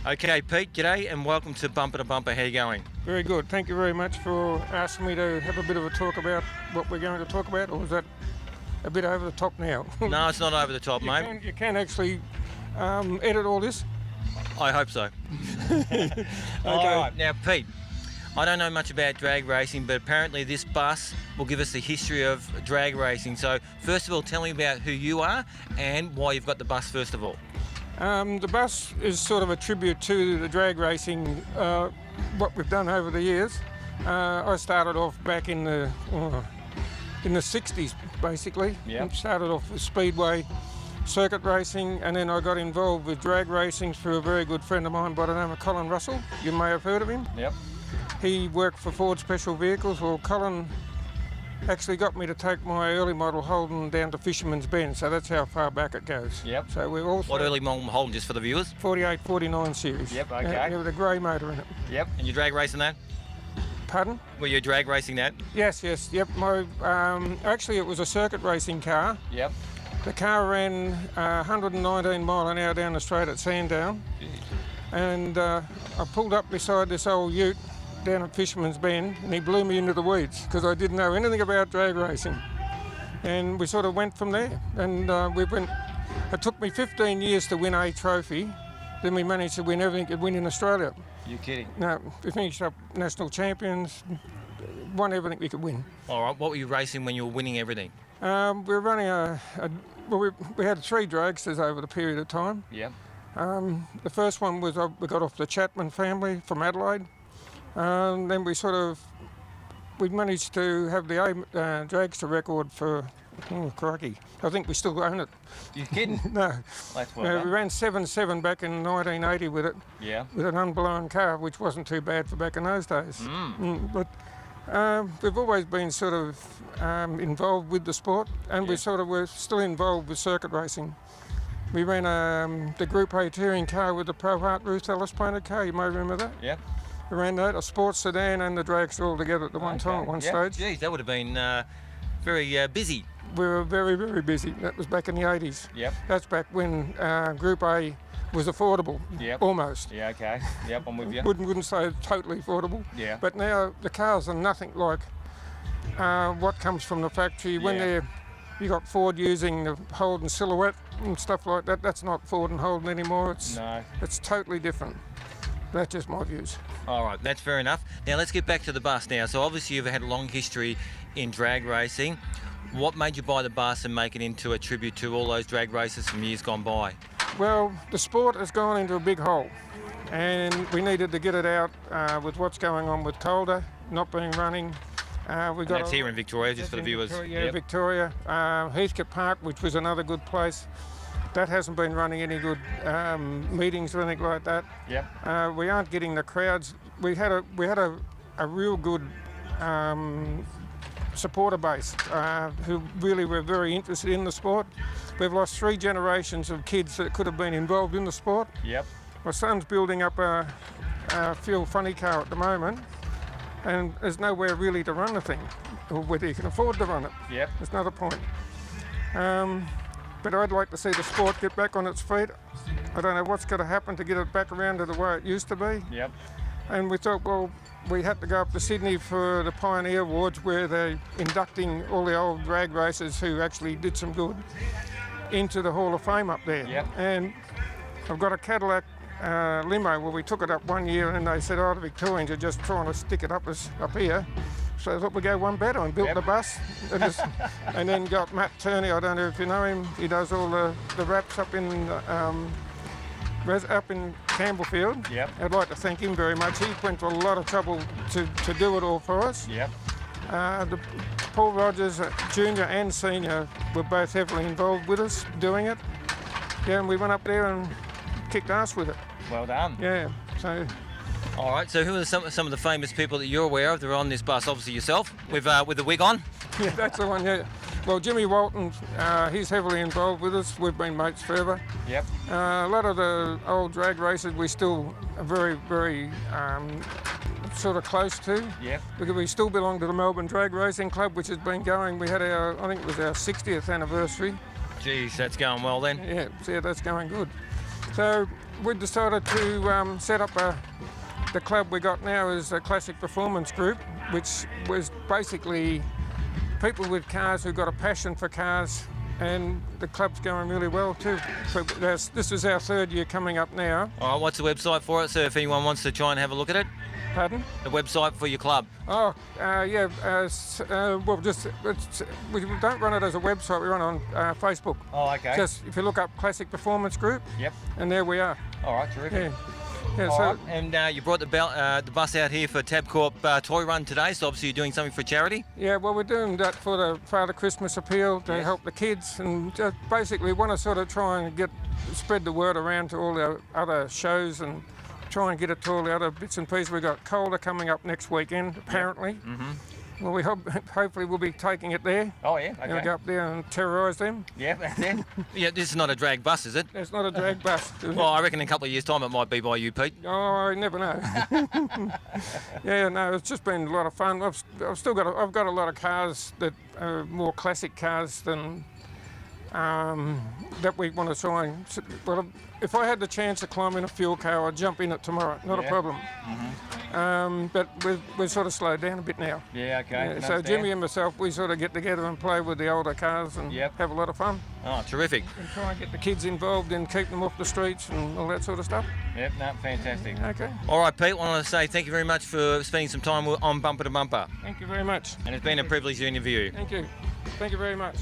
Okay, Pete, g'day and welcome to Bumper to Bumper. How you going? Very good. Thank you very much for asking me to have a bit of a talk about what we're going to talk about, or is that a bit over the top now? No, it's not over the top, mate. You can actually edit all this. I hope so. Okay. All right, now, Pete, I don't know much about drag racing, but apparently this bus will give us the history of drag racing. So, first of all, tell me about who you are and why you've got the bus, first of all. The bus is sort of a tribute to the drag racing, what we've done over the years. I started off back in the 60s, basically. Yep. Started off with speedway circuit racing, and then I got involved with drag racing through a very good friend of mine by the name of Colin Russell. You may have heard of him. Yep. He worked for Ford Special Vehicles. Well, Colin actually got me to take my early model Holden down to Fisherman's Bend, so that's how far back it goes. Yep. So we're also What early model Holden, just for the viewers? 48, 49 series. Yep, okay. With a grey motor in it. Yep. And you drag racing that? Pardon? Were you drag racing that? Yes, yep. My actually it was a circuit racing car. Yep. The car ran 119 mile an hour down the straight at Sandown, and I pulled up beside this old ute down at Fisherman's Bend, and he blew me into the weeds because I didn't know anything about drag racing. And we sort of went from there, and it took me 15 years to win a trophy. Then we managed to win everything could win in Australia. You're kidding. No, we finished up national champions, won everything we could win. All right, what were you racing when you were winning everything? We were running we had 3 dragsters over the period of time. Yep. The first one was we got off the Chapman family from Adelaide. Then we managed to have the dragster record for, Clarke. I think we still own it. You kidding? No. That's well We ran 7.7 back in 1980 with it. Yeah. With an unblown car, which wasn't too bad for back in those days. But we've always been sort of involved with the sport, and we're still involved with circuit racing. We ran the Group A touring car with the Pro Hart Ruth Ellis painted car. You may remember that. Yeah. We ran that, a sports sedan and the dragster all together at the one time, at one stage. Geez, that would have been very busy. We were very, very busy. That was back in the 80s. Yep. That's back when Group A was affordable, Yep. almost. Yeah, okay. Yep, I'm with you. Wouldn't say totally affordable. Yeah. But now the cars are nothing like what comes from the factory. When you got Ford using the Holden silhouette and stuff like that, that's not Ford and Holden anymore. It's totally different. That's just my views. All right, that's fair enough. Now let's get back to the bus now. So obviously you've had a long history in drag racing. What made you buy the bus and make it into a tribute to all those drag races from years gone by? Well, the sport has gone into a big hole, and we needed to get it out with what's going on with Calder not being running. That's here in Victoria, just for the viewers. Victoria. Heathcote Park, which was another good place. That hasn't been running any good meetings or anything like that. Yep. We aren't getting the crowds. We had a real good supporter base who really were very interested in the sport. We've lost 3 generations of kids that could have been involved in the sport. Yep. My son's building up a fuel funny car at the moment, and there's nowhere really to run the thing, or whether you can afford to run it. Yep. There's another point. But I'd like to see the sport get back on its feet. I don't know what's going to happen to get it back around to the way it used to be. Yep. And we thought, well, we had to go up to Sydney for the Pioneer Awards, where they're inducting all the old drag racers who actually did some good into the Hall of Fame up there. Yep. And I've got a Cadillac limo where we took it up one year, and they said, the Victorians are just trying to stick it up here. So I thought we'd go one better and built the bus. And then got Matt Turney, I don't know if you know him, he does all the wraps up in Campbellfield. Yep. I'd like to thank him very much. He went to a lot of trouble to do it all for us. Yep. Paul Rogers, Junior and Senior, were both heavily involved with us doing it. Yeah, and we went up there and kicked ass with it. Well done. Yeah, so... All right, so who are some of the famous people that you're aware of that are on this bus? Obviously yourself, with the wig on. Yeah, that's the one, yeah. Well, Jimmy Walton, he's heavily involved with us. We've been mates forever. Yep. A lot of the old drag races we still are very, very sort of close to. Yep. Because we still belong to the Melbourne Drag Racing Club, which has been going. We had I think it was our 60th anniversary. Geez, that's going well then. Yeah, that's going good. So we decided to set up the club we got now is a Classic Performance Group, which was basically people with cars who've got a passion for cars, and the club's going really well too. So this is our third year coming up now. All right, what's the website for it? So if anyone wants to try and have a look at it? Pardon? The website for your club? Oh, yeah. We don't run it as a website. We run it on Facebook. Oh, okay. Just if you look up Classic Performance Group. Yep. And there we are. All right, terrific. Yeah. All So right. And you brought the bus out here for Tabcorp Toy Run today, so obviously you're doing something for charity? yeah, well, we're doing that for the Father Christmas appeal to Yes. help the kids, and just basically want to sort of try and spread the word around to all the other shows and try and get it to all the other bits and pieces. We've got Calder coming up next weekend, apparently. Yep. Mm-hmm. Well, we hopefully we'll be taking it there. Oh, yeah, We'll okay. go up there and terrorise them. Yeah, that's it. Yeah, this is not a drag bus, is it? It's not a drag bus. Well, I reckon in a couple of years' time it might be by you, Pete. Oh, I never know. Yeah, no, it's just been a lot of fun. I've got a lot of cars that are more classic cars than that we want to try and. Well, if I had the chance to climb in a fuel car, I'd jump in it tomorrow. Not a problem. Mm-hmm. But we've sort of slowed down a bit now. Yeah, okay. Yeah, can so understand. Jimmy and myself, we sort of get together and play with the older cars and Yep. have a lot of fun. Oh, terrific. And try and get the kids involved and keep them off the streets and all that sort of stuff. Yep, no, fantastic. Okay. All right, Pete, I want to say thank you very much for spending some time on Bumper to Bumper. Thank you very much. And it's been a privilege to interview you. Thank you. Thank you very much.